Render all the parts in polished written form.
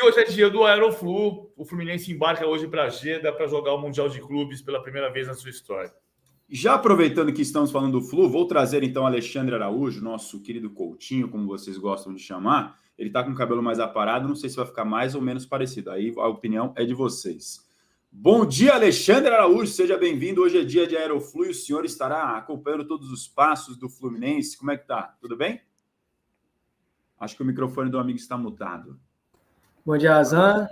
hoje é dia do Aeroflu. O Fluminense embarca hoje para Jeddah para jogar o Mundial de Clubes pela primeira vez na sua história. Já aproveitando que estamos falando do Flu, vou trazer então Alexandre Araújo, nosso querido Coutinho, como vocês gostam de chamar. Ele está com o cabelo mais aparado, não sei se vai ficar mais ou menos parecido. Aí a opinião é de vocês. Bom dia, Alexandre Araújo, seja bem-vindo. Hoje é dia de Aeroflu e o senhor estará acompanhando todos os passos do Fluminense. Como é que tá? Tudo bem? Acho que o microfone do amigo está mutado. Bom dia, Azan,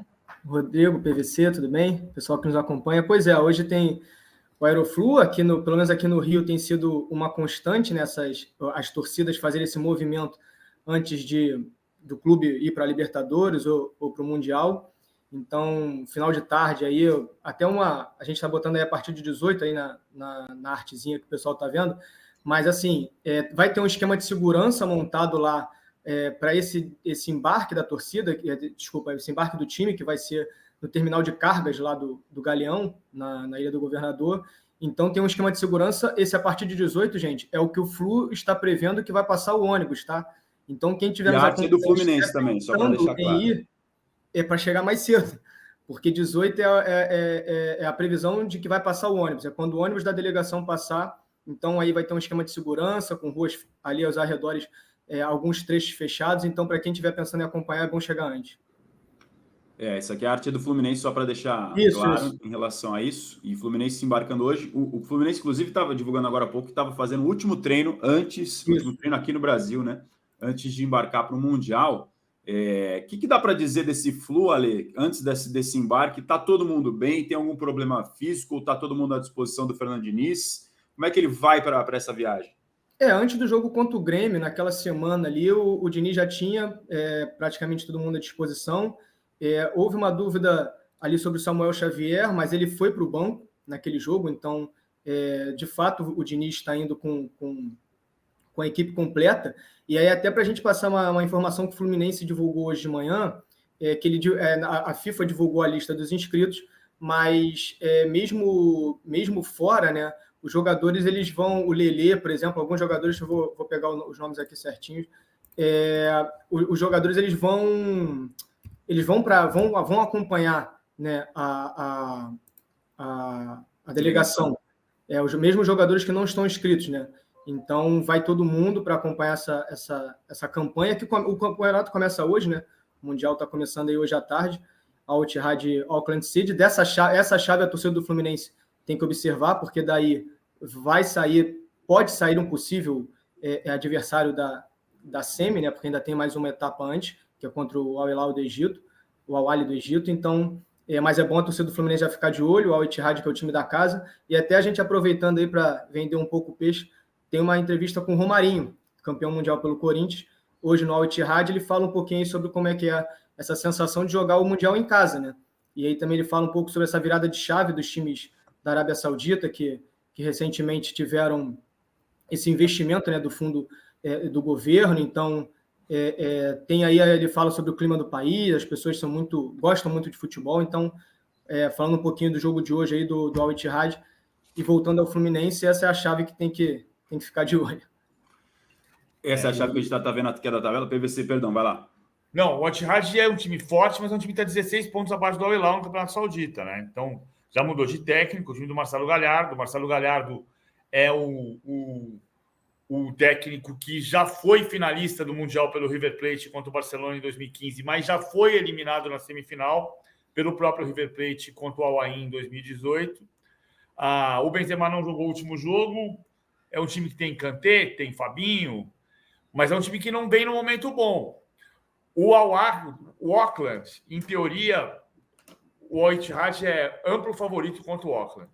Rodrigo, PVC, tudo bem? Pessoal que nos acompanha. Pois é, hoje tem o Aeroflu, pelo menos aqui no Rio, tem sido uma constante as torcidas fazerem esse movimento antes do clube ir para a Libertadores ou para o Mundial. Então, final de tarde aí, a gente está botando aí a partir de 18 aí na artezinha que o pessoal está vendo, mas assim, vai ter um esquema de segurança montado lá para esse embarque da torcida, esse embarque do time, que vai ser no terminal de cargas lá do Galeão, na Ilha do Governador. Então tem um esquema de segurança, esse a partir de 18, gente, é o que o Flu está prevendo que vai passar o ônibus, tá? Então quem tiver... E a arte do Fluminense também, só para deixar claro. É para chegar mais cedo, porque 18 é a previsão de que vai passar o ônibus, é quando o ônibus da delegação passar, então aí vai ter um esquema de segurança, com ruas ali aos arredores, alguns trechos fechados, então para quem estiver pensando em acompanhar, é bom chegar antes. Essa aqui é a arte do Fluminense, só para deixar claro em relação a isso. E o Fluminense se embarcando hoje. O Fluminense, inclusive, estava divulgando agora há pouco que estava fazendo o último treino último treino aqui no Brasil, né? Antes de embarcar para o Mundial. Que dá para dizer desse Flu, Ale, antes desse embarque? Está todo mundo bem? Tem algum problema físico? Ou está todo mundo à disposição do Fernando Diniz? Como é que ele vai para essa viagem? Antes do jogo contra o Grêmio, naquela semana ali, o Diniz já tinha praticamente todo mundo à disposição. Houve uma dúvida ali sobre o Samuel Xavier, mas ele foi para o banco naquele jogo, então, de fato, o Diniz está indo com a equipe completa. E aí, até para a gente passar uma informação que o Fluminense divulgou hoje de manhã, a FIFA divulgou a lista dos inscritos, mas mesmo fora, né, os jogadores, eles vão, o Lelê, por exemplo, alguns jogadores, eu vou pegar os nomes aqui certinhos, os jogadores, eles vão acompanhar, né, a delegação, os mesmos jogadores que não estão inscritos, né? Então vai todo mundo para acompanhar essa campanha, que o campeonato começa hoje, né? O Mundial está começando aí hoje à tarde, Al Ittihad Auckland City. Essa chave a torcida do Fluminense tem que observar, porque daí pode sair um possível adversário da semi, né? Porque ainda tem mais uma etapa antes, que é contra o Al Hilal do Egito, o Al Ahly do Egito. Então, mas é bom a torcida do Fluminense já ficar de olho, o Al Ittihad, que é o time da casa, e até a gente aproveitando aí para vender um pouco o peixe, tem uma entrevista com o Romarinho, campeão mundial pelo Corinthians, hoje no Al Ittihad. Ele fala um pouquinho sobre como é que é essa sensação de jogar o Mundial em casa, né? E aí também ele fala um pouco sobre essa virada de chave dos times da Arábia Saudita, que recentemente tiveram esse investimento, né, do fundo do governo. Então, tem aí, ele fala sobre o clima do país, as pessoas gostam muito de futebol. Então, falando um pouquinho do jogo de hoje aí do Al Ittihad, e voltando ao Fluminense, essa é a chave que tem que ficar de olho. Essa é a chave que a gente está vendo aqui da tabela. PVC, perdão, vai lá. Não, o Al Ittihad é um time forte, mas é um time que está 16 pontos abaixo do Al Hilal no Campeonato Saudita, né? Então, já mudou de técnico, o time do Marcelo Galhardo. O Marcelo Galhardo é o técnico que já foi finalista do Mundial pelo River Plate contra o Barcelona em 2015, mas já foi eliminado na semifinal pelo próprio River Plate contra o Al Ain em 2018. O Benzema não jogou o último jogo. É um time que tem Kanté, tem Fabinho, mas é um time que não vem no momento bom. O Auckland, em teoria, o Al Ittihad é amplo favorito contra o Auckland.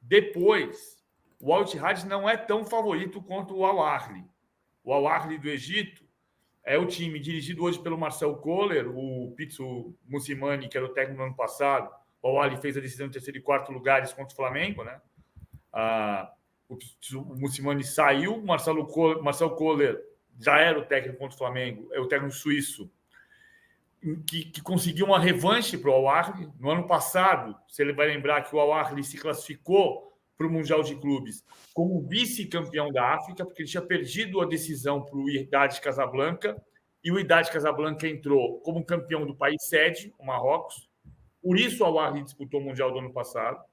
Depois, o Al Ittihad não é tão favorito quanto o Al Ahly. O Al Ahly do Egito é o time dirigido hoje pelo Marcel Koller, o Pizzo Mussimani, que era o técnico no ano passado. O Al Ahly fez a decisão de terceiro e quarto lugares contra o Flamengo, né? O Mussimani saiu, o Marcel Koller já era o técnico contra o Flamengo, é o técnico suíço, que conseguiu uma revanche para o Al Ahly. No ano passado, você vai lembrar que o Al Ahly se classificou para o Mundial de Clubes como vice-campeão da África, porque ele tinha perdido a decisão para o Wydad Casablanca e o Wydad Casablanca entrou como campeão do país sede, o Marrocos. Por isso o Al-Ahly disputou o Mundial do ano passado,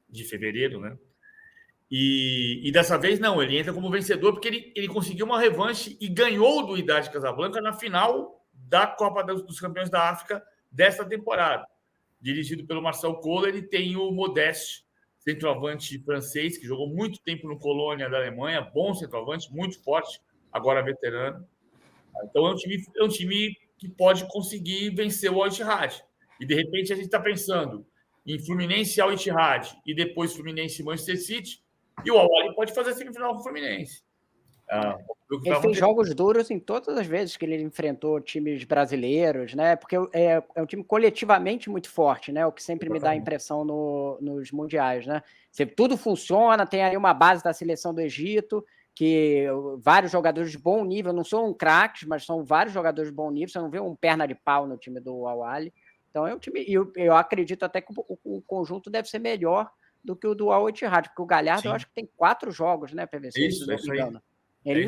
de fevereiro, né? E dessa vez não, ele entra como vencedor porque ele conseguiu uma revanche e ganhou do Wydad Casablanca na final da Copa dos Campeões da África desta temporada. Dirigido pelo Marcel Koller, e tem o Modeste, centroavante francês, que jogou muito tempo no Colônia da Alemanha, bom centroavante, muito forte, agora veterano. Então é um time que pode conseguir vencer o Al-Ittihad. E de repente a gente está pensando em Fluminense e Al-Ittihad e depois Fluminense e Manchester City, e o Al-Ahly pode fazer semifinal com o Fluminense. Ele fez jogos duros em todas as vezes que ele enfrentou times brasileiros, né? Porque é um time coletivamente muito forte, né? O que sempre me dá a impressão nos mundiais, né? Tudo funciona, tem ali uma base da seleção do Egito, que vários jogadores de bom nível, não são craques, mas são vários jogadores de bom nível, você não vê um perna de pau no time do Al-Ahly. Então é um time, eu acredito até que o conjunto deve ser melhor do que o do Al-Ittihad, porque o Galhardo, sim, eu acho que tem 4 jogos, né, PVC? Isso aí. Ele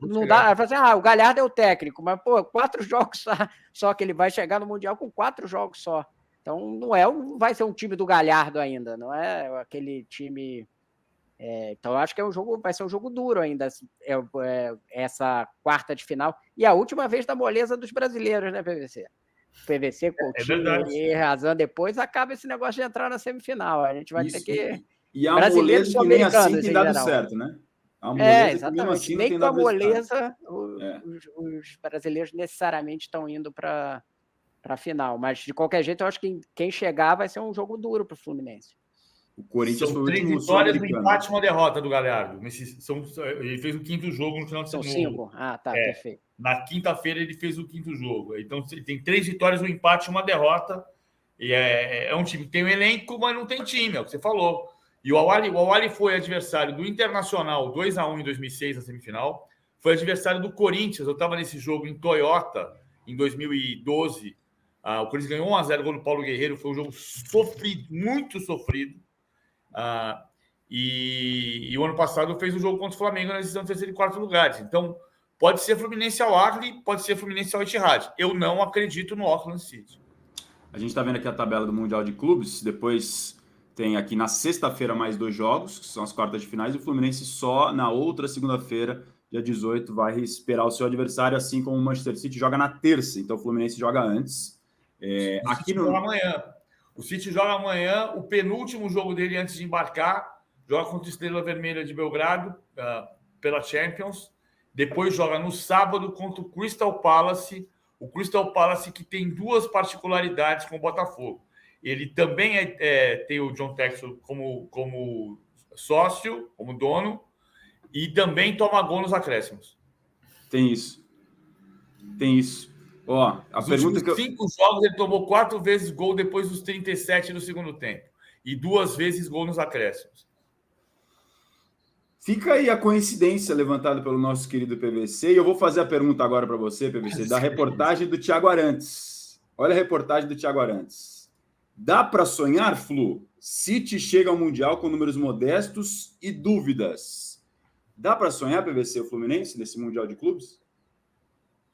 não dá. Assim, o Galhardo é o técnico, mas, 4 jogos só que ele vai chegar no Mundial com 4 jogos só. Então, não vai ser um time do Galhardo ainda, não é aquele time. Então, eu acho que vai ser um jogo duro ainda, essa quarta de final. E a última vez da moleza dos brasileiros, né, PVC? PVC, Coutinho e Razan, depois acaba esse negócio de entrar na semifinal. A gente vai ter que. E a moleza que nem assim tem dado certo, né? Exatamente. Assim nem com a moleza os brasileiros necessariamente estão indo para a final. Mas, de qualquer jeito, eu acho que quem chegar vai ser um jogo duro para o Fluminense. O Corinthians são 3 vitórias, um empate e uma derrota do Galhardo. Ele fez o 5º jogo no final de semana. São 5. Perfeito. Na quinta-feira ele fez o 5º jogo. Então, ele tem 3 vitórias, um empate e uma derrota. E é um time que tem um elenco, mas não tem time, é o que você falou. E o Al-Ahly foi adversário do Internacional 2-1 em 2006, na semifinal. Foi adversário do Corinthians. Eu estava nesse jogo em Toyota, em 2012. O Corinthians ganhou 1-0, gol do Paulo Guerreiro. Foi um jogo sofrido, muito sofrido. E o ano passado fez um jogo contra o Flamengo na decisão de 3º e 4º lugares. Então, pode ser Fluminense Al-Ahly, pode ser Fluminense Al-Ittihad. Eu não acredito no Auckland City. A gente está vendo aqui a tabela do Mundial de Clubes. Depois tem aqui na sexta-feira mais 2 jogos, que são as quartas de finais. E o Fluminense só na outra segunda-feira, dia 18, vai esperar o seu adversário, assim como o Manchester City joga na terça. Então o Fluminense joga antes. O City joga amanhã, o penúltimo jogo dele antes de embarcar, joga contra a Estrela Vermelha de Belgrado, pela Champions. Depois joga no sábado contra o Crystal Palace. O Crystal Palace que tem 2 particularidades com o Botafogo. Ele também tem o John Textor como sócio, como dono, e também toma gol nos acréscimos. Tem isso. A pergunta que 5 jogos ele tomou 4 vezes gol depois dos 37 do segundo tempo. E 2 vezes gol nos acréscimos. Fica aí a coincidência levantada pelo nosso querido PVC. E eu vou fazer a pergunta agora para você, PVC, da reportagem do Thiago Arantes. Olha a reportagem do Thiago Arantes. Dá para sonhar, Flu? City chega ao Mundial com números modestos e dúvidas. Dá para sonhar, PVC, o Fluminense, nesse Mundial de Clubes?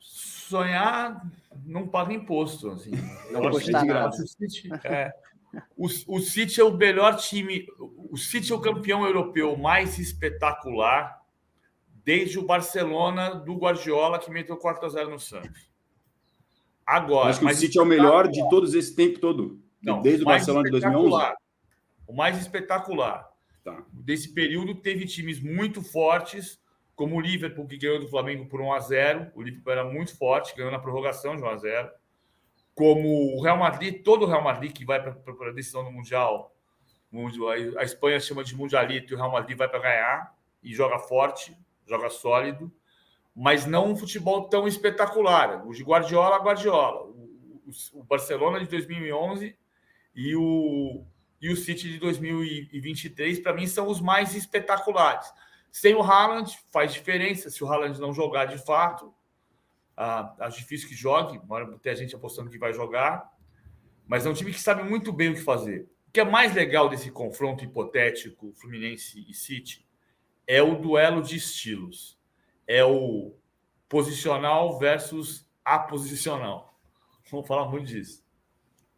Sonhar não paga imposto. Assim. Não custa nada. O City é o melhor time. O City é o campeão europeu mais espetacular desde o Barcelona do Guardiola, que meteu 4-0 no Santos. Agora, acho que o City é o melhor de todos esse tempo todo. Não, desde o Barcelona de 2011? O mais espetacular. Tá. Desse período, teve times muito fortes, como o Liverpool, que ganhou do Flamengo por 1-0. O Liverpool era muito forte, ganhou na prorrogação de 1-0. Como o Real Madrid, todo o Real Madrid que vai para a decisão do Mundial, a Espanha chama de Mundialito, e o Real Madrid vai para ganhar, e joga forte, joga sólido, mas não um futebol tão espetacular. O de Guardiola. O Barcelona de 2011 e o City de 2023, para mim, são os mais espetaculares. Sem o Haaland, faz diferença. Se o Haaland não jogar de fato, acho difícil que jogue. Tem gente apostando que vai jogar. Mas é um time que sabe muito bem o que fazer. O que é mais legal desse confronto hipotético Fluminense e City é o duelo de estilos. É o posicional versus aposicional. Vamos falar muito disso.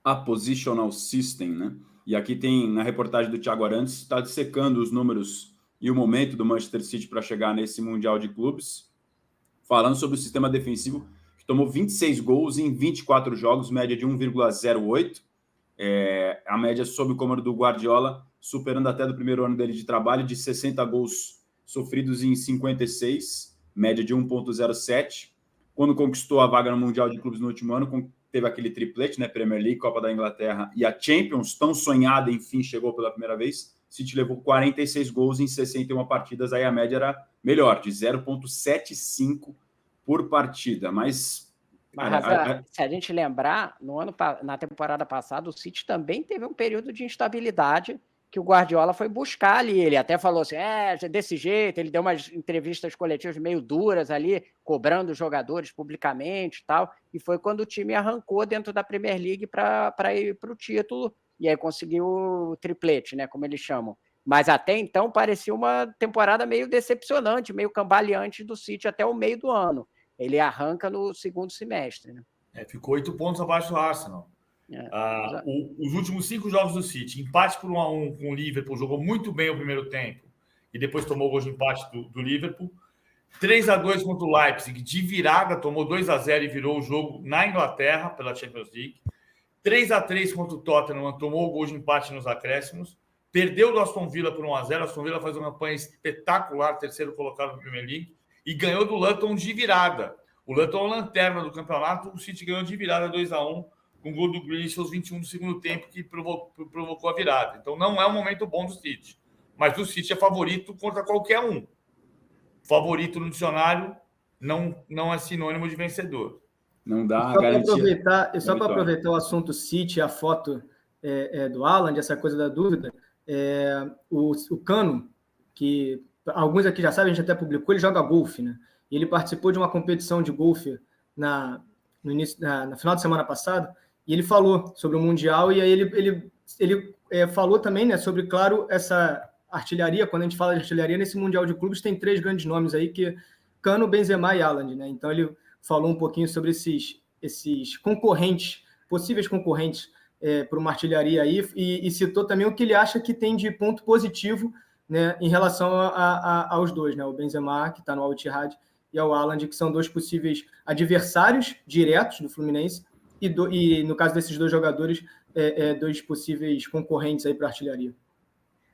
A positional system, né? E aqui tem, na reportagem do Thiago Arantes, está dissecando os números e o momento do Manchester City para chegar nesse Mundial de Clubes, falando sobre o sistema defensivo, que tomou 26 gols em 24 jogos, média de 1,08. A média sob o comando do Guardiola, superando até do primeiro ano dele de trabalho, de 60 gols sofridos em 56, média de 1,07. Quando conquistou a vaga no Mundial de Clubes no último ano, teve aquele triplete, né? Premier League, Copa da Inglaterra e a Champions, tão sonhada, enfim, chegou pela primeira vez. City levou 46 gols em 61 partidas, aí a média era melhor, de 0,75 por partida. Mas se a gente lembrar, na temporada passada, o City também teve um período de instabilidade que o Guardiola foi buscar ali. Ele até falou assim, desse jeito, ele deu umas entrevistas coletivas meio duras ali, cobrando os jogadores publicamente e tal, e foi quando o time arrancou dentro da Premier League para ir para o título, e aí conseguiu o triplete, né, como eles chamam. Mas até então parecia uma temporada meio decepcionante, meio cambaleante do City até o meio do ano. Ele arranca no segundo semestre. Né? Ficou 8 pontos abaixo do Arsenal. Os últimos 5 jogos do City, empate por 1-1 com o Liverpool, jogou muito bem o primeiro tempo e depois tomou o gol de empate do Liverpool. 3-2 contra o Leipzig, de virada, tomou 2-0 e virou o jogo na Inglaterra pela Champions League. 3-3 contra o Tottenham, tomou o gol de empate nos acréscimos. Perdeu do Aston Villa por 1-0. Aston Villa faz uma campanha espetacular, terceiro colocado na Premier League, e ganhou do Luton de virada. O Luton é a lanterna do campeonato, o City ganhou de virada 2-1. Com o gol do Grealish aos 21 do segundo tempo, que provocou a virada. Então, não é um momento bom do City. Mas o City é favorito contra qualquer um. Favorito no dicionário não é sinônimo de vencedor. Não dá garantia. Só para aproveitar o assunto City, a foto do Haaland, essa coisa da dúvida, o Cano, que alguns aqui já sabem, a gente até publicou, ele joga golfe, né? E ele participou de uma competição de golfe na final de semana passada, e ele falou sobre o Mundial, e aí ele falou também, né, sobre, claro, essa artilharia. Quando a gente fala de artilharia, nesse Mundial de Clubes tem 3 grandes nomes aí, que Cano, Benzema e Haaland, né? Então ele falou um pouquinho sobre esses concorrentes, possíveis concorrentes para uma artilharia aí, e citou também o que ele acha que tem de ponto positivo, né, em relação aos dois, né? O Benzema, que está no Al Ittihad, e ao Haaland, que são 2 possíveis adversários diretos do Fluminense, e no caso desses 2 jogadores, 2 possíveis concorrentes aí para a artilharia.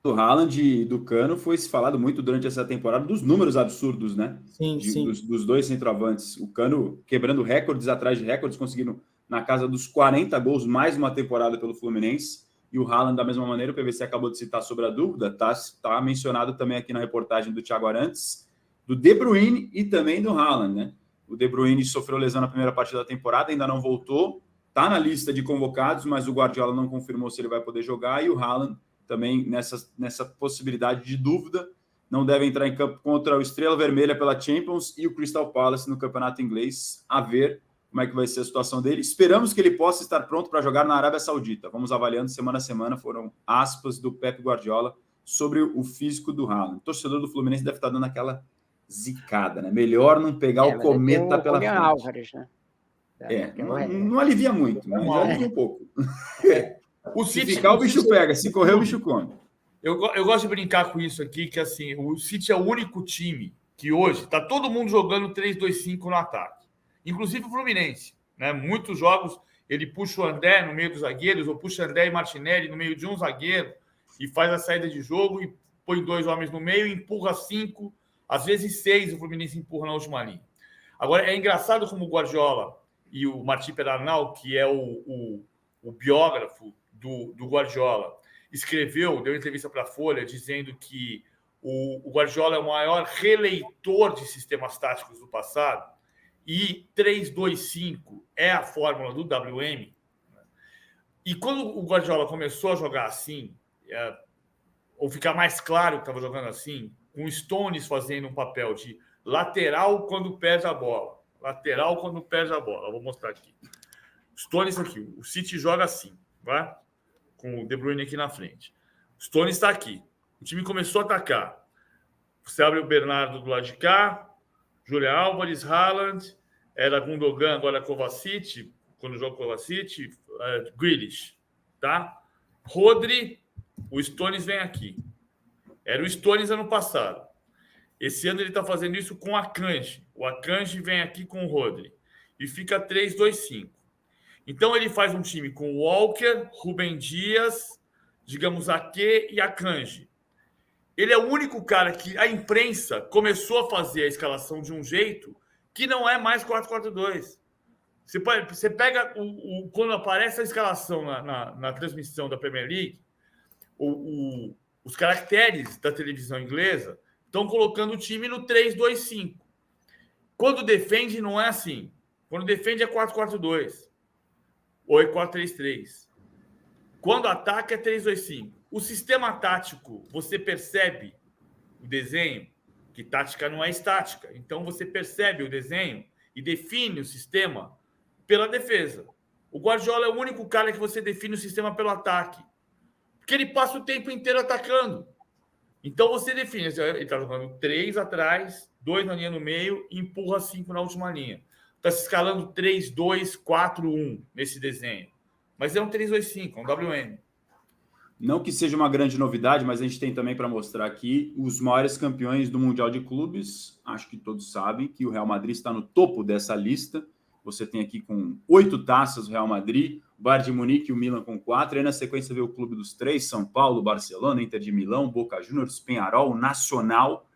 Do Haaland e do Cano foi se falado muito durante essa temporada dos números absurdos, né? Sim. Dos 2 centroavantes. O Cano quebrando recordes atrás de recordes, conseguindo na casa dos 40 gols mais uma temporada pelo Fluminense. E o Haaland, da mesma maneira, o PVC acabou de citar sobre a dúvida, tá mencionado também aqui na reportagem do Thiago Arantes, do De Bruyne e também do Haaland, né? O De Bruyne sofreu lesão na primeira partida da temporada, ainda não voltou, está na lista de convocados, mas o Guardiola não confirmou se ele vai poder jogar, e o Haaland também nessa possibilidade de dúvida, não deve entrar em campo contra o Estrela Vermelha pela Champions e o Crystal Palace no Campeonato Inglês. A ver como é que vai ser a situação dele. Esperamos que ele possa estar pronto para jogar na Arábia Saudita. Vamos avaliando semana a semana, foram aspas do Pep Guardiola sobre o físico do Haaland. O torcedor do Fluminense deve estar dando aquela zicada, né? Melhor não pegar o cometa pela frente. Álvares, né? Não alivia muito, mas alivia um pouco. Se ficar, o bicho pega. Se correr, o bicho come. Eu gosto de brincar com isso aqui, que assim, o City é o único time que hoje está todo mundo jogando 3-2-5 no ataque. Inclusive o Fluminense. Né? Muitos jogos ele puxa o André no meio dos zagueiros, ou puxa André e Martinelli no meio de um zagueiro, e faz a saída de jogo e põe 2 homens no meio e empurra 5, às vezes 6 o Fluminense empurra na última linha. Agora, é engraçado como o Guardiola e o Martí Perarnau, que é o biógrafo do Guardiola, deu entrevista para a Folha dizendo que o Guardiola é o maior releitor de sistemas táticos do passado e 3-2-5 é a fórmula do WM. E quando o Guardiola começou a jogar assim, ou ficar mais claro que estava jogando assim, com o Stones fazendo um papel de lateral quando perde a bola. Lateral quando perde a bola. Eu vou mostrar aqui. Stones aqui. O City joga assim, vai? Com o De Bruyne aqui na frente. O Stones está aqui. O time começou a atacar. Você abre o Bernardo do lado de cá, Julian Álvares, Haaland, era Gundogan, agora Kovacic, quando joga Kovacic, Grealish, tá? Rodri, o Stones vem aqui. Era o Stones ano passado. Esse ano ele está fazendo isso com o Akanji. O Akanji vem aqui com o Rodri. E fica 3-2-5. Então ele faz um time com Walker, Rubem Dias, digamos, Ake e Akanji. Ele é o único cara que a imprensa começou a fazer a escalação de um jeito que não é mais 4-4-2. Você pega quando aparece a escalação na transmissão da Premier League, os caracteres da televisão inglesa estão colocando o time no 3-2-5. Quando defende, não é assim. Quando defende, é 4-4-2. Ou é 4-3-3. Quando ataca, é 3-2-5. O sistema tático, você percebe o desenho, que tática não é estática. Então, você percebe o desenho e define o sistema pela defesa. O Guardiola é o único cara que você define o sistema pelo ataque. Porque ele passa o tempo inteiro atacando. Então, você define. Ele está jogando 3 atrás, 2 na linha no meio e empurra 5 na última linha. Está se escalando 3-2-4-1 nesse desenho. Mas é um 3-2-5, é um WM. Não que seja uma grande novidade, mas a gente tem também para mostrar aqui os maiores campeões do Mundial de Clubes. Acho que todos sabem que o Real Madrid está no topo dessa lista. Você tem aqui com 8 taças o Real Madrid, o Bayern de Munique e o Milan com 4. Aí na sequência vê o clube dos 3, São Paulo, Barcelona, Inter de Milão, Boca Juniors, Peñarol, Nacional.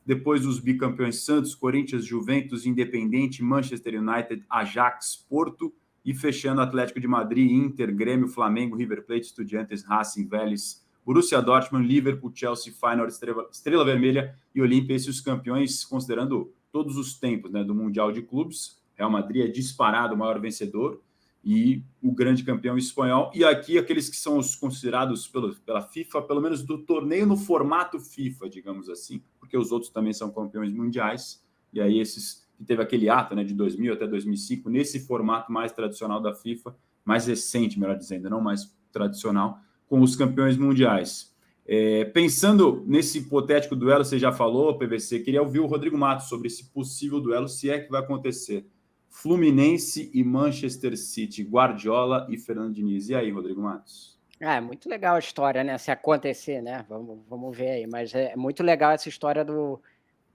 Depois os bicampeões Santos, Corinthians, Juventus, Independente, Manchester United, Ajax, Porto. E fechando Atlético de Madrid, Inter, Grêmio, Flamengo, River Plate, Estudiantes, Racing, Vélez, Borussia Dortmund, Liverpool, Chelsea, Feyenoord, Estrela Vermelha e Olímpia. Esses os campeões, considerando todos os tempos, né, do Mundial de Clubes. Real Madrid é disparado o maior vencedor e o grande campeão espanhol. E aqui aqueles que são os considerados pela FIFA, pelo menos do torneio no formato FIFA, digamos assim, porque os outros também são campeões mundiais. E aí esses que teve aquele ato, né, de 2000 até 2005, nesse formato mais tradicional da FIFA, mais recente, melhor dizendo, não mais tradicional, com os campeões mundiais. Pensando nesse hipotético duelo, você já falou, PVC, queria ouvir o Rodrigo Matos sobre esse possível duelo, se é que vai acontecer. Fluminense e Manchester City, Guardiola e Fernando Diniz. E aí, Rodrigo Matos? É muito legal a história, né? Se acontecer, né? Vamos ver aí. Mas é muito legal essa história do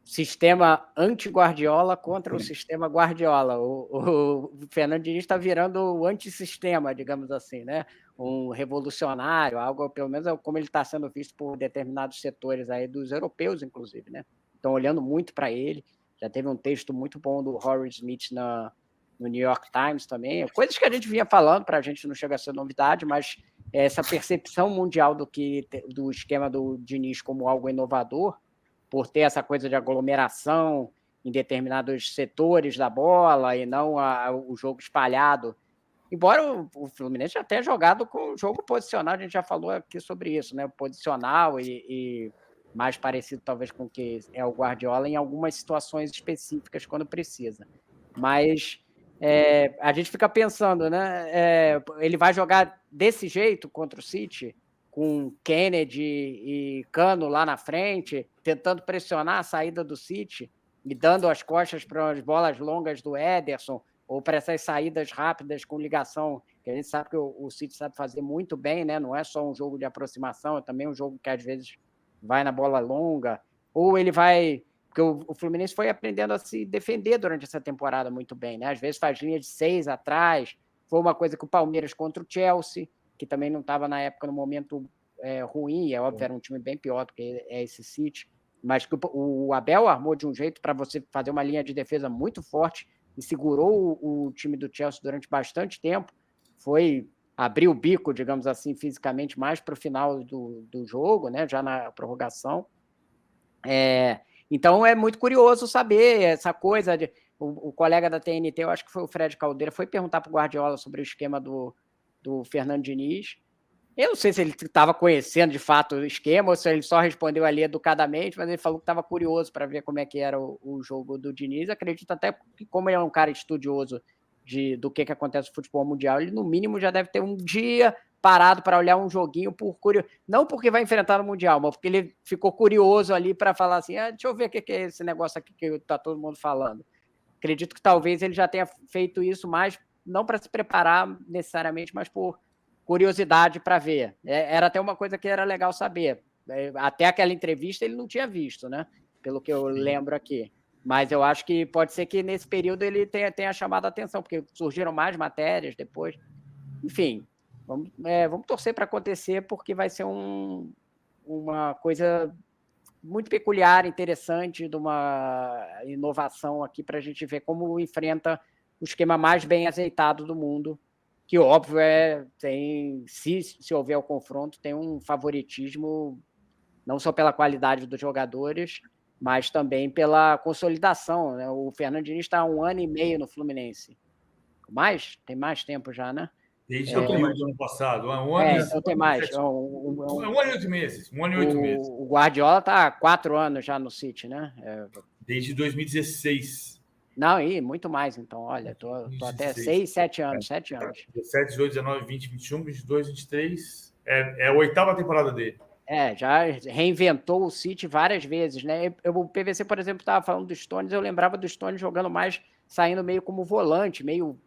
sistema anti-Guardiola contra o sistema Guardiola. O Fernando Diniz está virando o antissistema, digamos assim, né? Um revolucionário, algo, pelo menos como ele está sendo visto por determinados setores aí dos europeus, inclusive, né? Estão olhando muito para ele. Já teve um texto muito bom do Horace Smith no New York Times também. Coisas que a gente vinha falando, para a gente não chega a ser novidade, mas essa percepção mundial do esquema do Diniz como algo inovador, por ter essa coisa de aglomeração em determinados setores da bola e não o jogo espalhado. Embora o Fluminense já tenha jogado com o jogo posicional, a gente já falou aqui sobre isso, né? Posicional e mais parecido talvez com o que é o Guardiola em algumas situações específicas quando precisa. Mas a gente fica pensando, né? Ele vai jogar desse jeito contra o City, com Kennedy e Cano lá na frente, tentando pressionar a saída do City e dando as costas para as bolas longas do Ederson ou para essas saídas rápidas com ligação, que a gente sabe que o City sabe fazer muito bem, né? Não é só um jogo de aproximação, é também um jogo que às vezes vai na bola longa, ou ele vai... Porque o Fluminense foi aprendendo a se defender durante essa temporada muito bem, né? Às vezes faz linha de 6 atrás, foi uma coisa que o Palmeiras contra o Chelsea, que também não estava na época no momento ruim, óbvio, era um time bem pior do que esse City, mas que o Abel armou de um jeito para você fazer uma linha de defesa muito forte e segurou o time do Chelsea durante bastante tempo, foi abrir o bico, digamos assim, fisicamente mais para o final do jogo, né, já na prorrogação. Então é muito curioso saber essa coisa de... O colega da TNT, eu acho que foi o Fred Caldeira, foi perguntar para o Guardiola sobre o esquema do Fernando Diniz. Eu não sei se ele estava conhecendo de fato o esquema ou se ele só respondeu ali educadamente, mas ele falou que estava curioso para ver como é que era o jogo do Diniz. Acredito até que, como ele é um cara estudioso do que acontece no futebol mundial, ele no mínimo já deve ter um dia parado para olhar um joguinho não porque vai enfrentar no Mundial, mas porque ele ficou curioso ali para falar assim, deixa eu ver o que é esse negócio aqui que está todo mundo falando. Acredito que talvez ele já tenha feito isso mais, não para se preparar necessariamente, mas por curiosidade para ver. Era até uma coisa que era legal saber. Até aquela entrevista ele não tinha visto, né? Pelo que eu lembro aqui. Mas eu acho que pode ser que nesse período ele tenha chamado a atenção, porque surgiram mais matérias depois. Enfim, vamos torcer para acontecer, porque vai ser uma coisa muito peculiar, interessante, de uma inovação aqui para a gente ver como enfrenta o esquema mais bem azeitado do mundo, que, óbvio, se houver o confronto, tem um favoritismo, não só pela qualidade dos jogadores, mas também pela consolidação, né? O Fernando Diniz está há 1 ano e meio no Fluminense. Tem mais tempo já, né? Desde o período do ano passado. Então tem mais. 1 ano e 8 meses. 1 ano e 8 meses. O Guardiola está há 4 anos já no City, né? Desde 2016. Não, muito mais, então. Olha, tô até 6, 7 anos. 7 anos. 17, 18, 19, 20, 21, 22, 23. É a 8ª temporada dele. Já reinventou o City várias vezes, né? O PVC, por exemplo, estava falando do Stones, eu lembrava do Stones jogando mais, saindo meio como volante, meio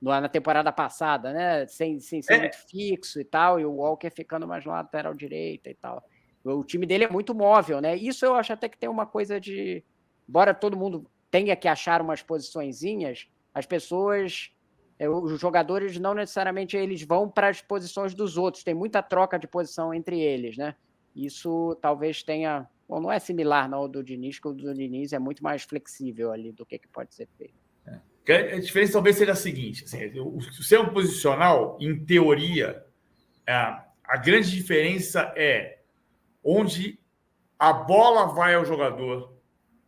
na temporada passada, né? Sem ser muito fixo e tal, e o Walker ficando mais na lateral direita e tal. O time dele é muito móvel, né? Isso eu acho até que tem uma coisa de... Embora todo mundo tenha que achar umas posiçõezinhas, as pessoas... Os jogadores não necessariamente eles vão para as posições dos outros, tem muita troca de posição entre eles, né? Isso talvez tenha... Bom, não é similar não, ao do Diniz, que o do Diniz é muito mais flexível ali do que pode ser feito. A diferença talvez seja a seguinte, assim, o sistema posicional, em teoria, a grande diferença é onde a bola vai ao jogador,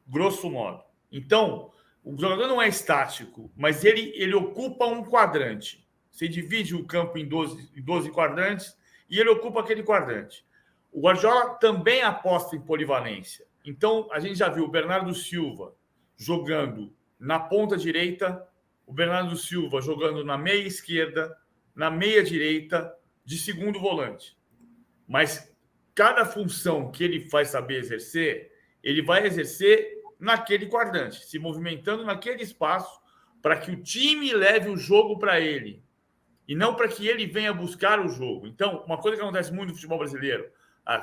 grosso modo. Então, o jogador não é estático, mas ele ocupa um quadrante. Você divide o campo em 12 quadrantes e ele ocupa aquele quadrante. O Guardiola também aposta em polivalência. Então, a gente já viu o Bernardo Silva jogando na ponta direita, o Bernardo Silva jogando na meia esquerda, na meia direita, de segundo volante. Mas cada função que ele vai saber exercer, ele vai exercer naquele quadrante, se movimentando naquele espaço para que o time leve o jogo para ele e não para que ele venha buscar o jogo. Então, uma coisa que acontece muito no futebol brasileiro,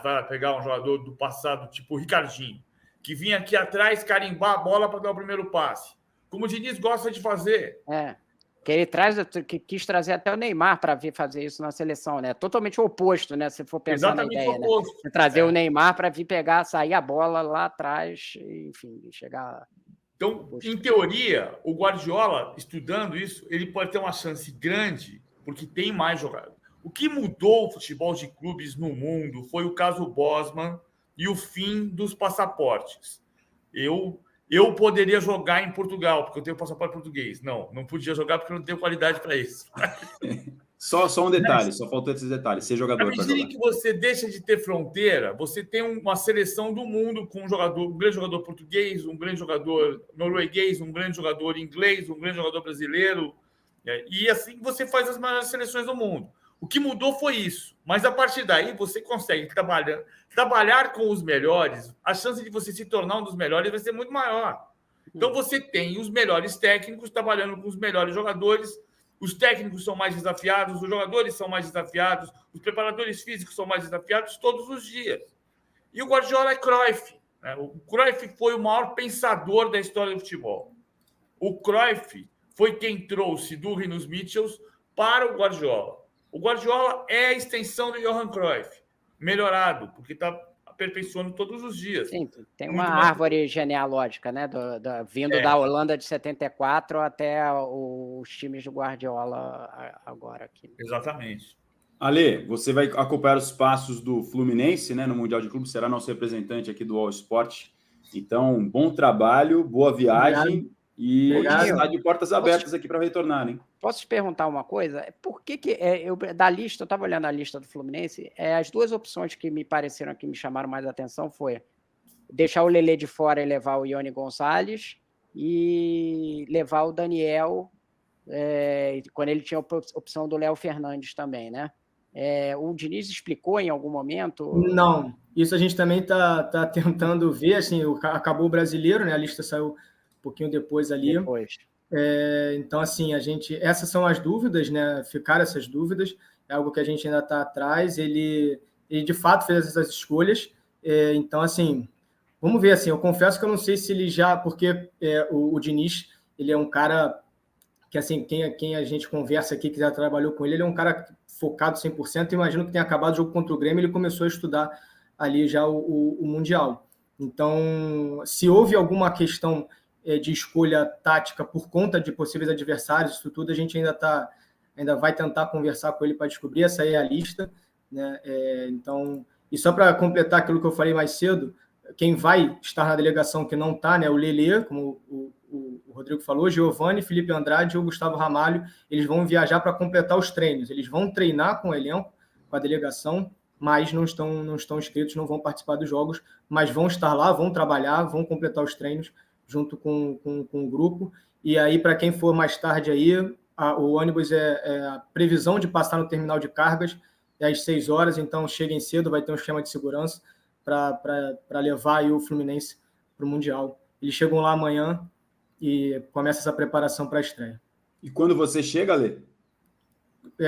vai pegar um jogador do passado, tipo o Ricardinho, que vinha aqui atrás carimbar a bola para dar o primeiro passe, como o Diniz gosta de fazer. Que ele quis trazer até o Neymar para vir fazer isso na seleção, né? Totalmente o oposto, né? Se for pensar na ideia, né? Trazer o Neymar para vir sair a bola lá atrás, enfim, chegar. Então, em teoria, o Guardiola, estudando isso, ele pode ter uma chance grande, porque tem mais jogadores. O que mudou o futebol de clubes no mundo foi o caso Bosman e o fim dos passaportes. Eu poderia jogar em Portugal, porque eu tenho passaporte português. Não podia jogar porque eu não tenho qualidade para isso. Só um detalhe, só faltou esses detalhes. Ser jogador para jogar. À medida que você deixa de ter fronteira, você tem uma seleção do mundo com um grande jogador português, um grande jogador norueguês, um grande jogador inglês, um grande jogador brasileiro. E assim você faz as maiores seleções do mundo. O que mudou foi isso. Mas a partir daí você consegue trabalhar com os melhores, a chance de você se tornar um dos melhores vai ser muito maior. Então você tem os melhores técnicos trabalhando com os melhores jogadores, os técnicos são mais desafiados, os jogadores são mais desafiados, os preparadores físicos são mais desafiados todos os dias. E o Guardiola é Cruyff. Né? O Cruyff foi o maior pensador da história do futebol. O Cruyff foi quem trouxe do Rinos Mitchells para o Guardiola. O Guardiola é a extensão do Johan Cruyff, melhorado, porque está aperfeiçoando todos os dias. Sim, tem uma árvore genealógica, né? Vindo da Holanda de 74 até os times do Guardiola agora aqui. Exatamente. Ale, você vai acompanhar os passos do Fluminense, né, no Mundial de Clubes, será nosso representante aqui do All Sport. Então, bom trabalho, boa viagem. Obrigado. E está de portas abertas aqui para retornar, hein? Posso te perguntar uma coisa? Por que eu estava olhando a lista do Fluminense, as duas opções que me pareceram que me chamaram mais atenção foi deixar o Lelê de fora e levar o Ione Gonçalves e levar o Daniel quando ele tinha a opção do Léo Fernandes também, né? O Diniz explicou em algum momento? Não, isso a gente também está tentando ver, assim, acabou o Brasileiro, né? A lista saiu um pouquinho depois ali. Então, assim, essas são as dúvidas, né? Ficaram essas dúvidas, é algo que a gente ainda está atrás. Ele de fato fez essas escolhas, então, assim, vamos ver, assim, eu confesso que eu não sei se ele já, porque o Diniz, ele é um cara que, assim, quem a gente conversa aqui, que já trabalhou com ele é um cara focado 100%, imagino que tenha acabado o jogo contra o Grêmio, ele começou a estudar ali já o Mundial. Então, se houve alguma questão de escolha tática por conta de possíveis adversários, isso tudo, a gente ainda vai tentar conversar com ele para descobrir, essa aí é a lista, né? Então, e só para completar aquilo que eu falei mais cedo, quem vai estar na delegação que não está, né, o Lelê, como o Rodrigo falou, Giovani, Felipe Andrade e o Gustavo Ramalho, eles vão viajar para completar os treinos. Eles vão treinar com o elenco, com a delegação, mas não estão inscritos, não vão participar dos jogos, mas vão estar lá, vão trabalhar, vão completar os treinos junto com o grupo. E aí, para quem for mais tarde aí, o ônibus a previsão de passar no terminal de cargas às 6 horas, então cheguem cedo, vai ter um esquema de segurança para levar aí o Fluminense para o Mundial. Eles chegam lá amanhã e começa essa preparação para a estreia. E quando você chega, Lê?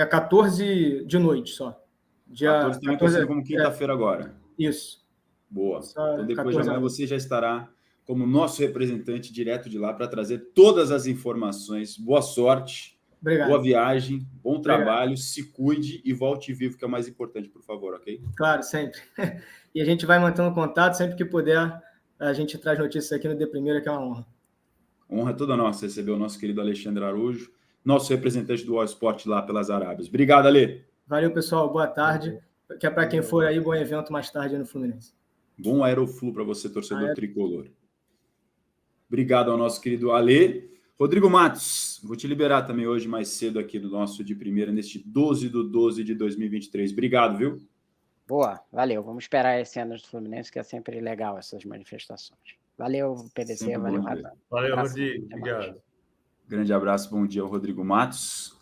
14 de noite só. Dia 14 também está sendo como quinta-feira agora. Isso. Boa. Então depois de amanhã você já estará como nosso representante direto de lá para trazer todas as informações. Boa sorte. Obrigado. Boa viagem, bom trabalho, Obrigado. Se cuide e volte vivo, que é o mais importante, por favor, ok? Claro, sempre. E a gente vai mantendo contato, sempre que puder, a gente traz notícias aqui no De Primeira, que é uma honra. Honra toda nossa receber o nosso querido Alexandre Araújo, nosso representante do All Sport lá pelas Arábias. Obrigado, Ale. Valeu, pessoal. Boa tarde. Que é para quem for aí, bom evento mais tarde no Fluminense. Bom Aeroflu para você, torcedor tricolor. Obrigado ao nosso querido Ale. Rodrigo Matos, vou te liberar também hoje mais cedo aqui do nosso De Primeira, neste 12/12/2023. Obrigado, viu? Boa, valeu. Vamos esperar esse ano do Fluminense, que é sempre legal essas manifestações. Valeu, PDC, sempre valeu, Razão. Valeu, Rodrigo. Obrigado. Grande abraço, bom dia ao Rodrigo Matos.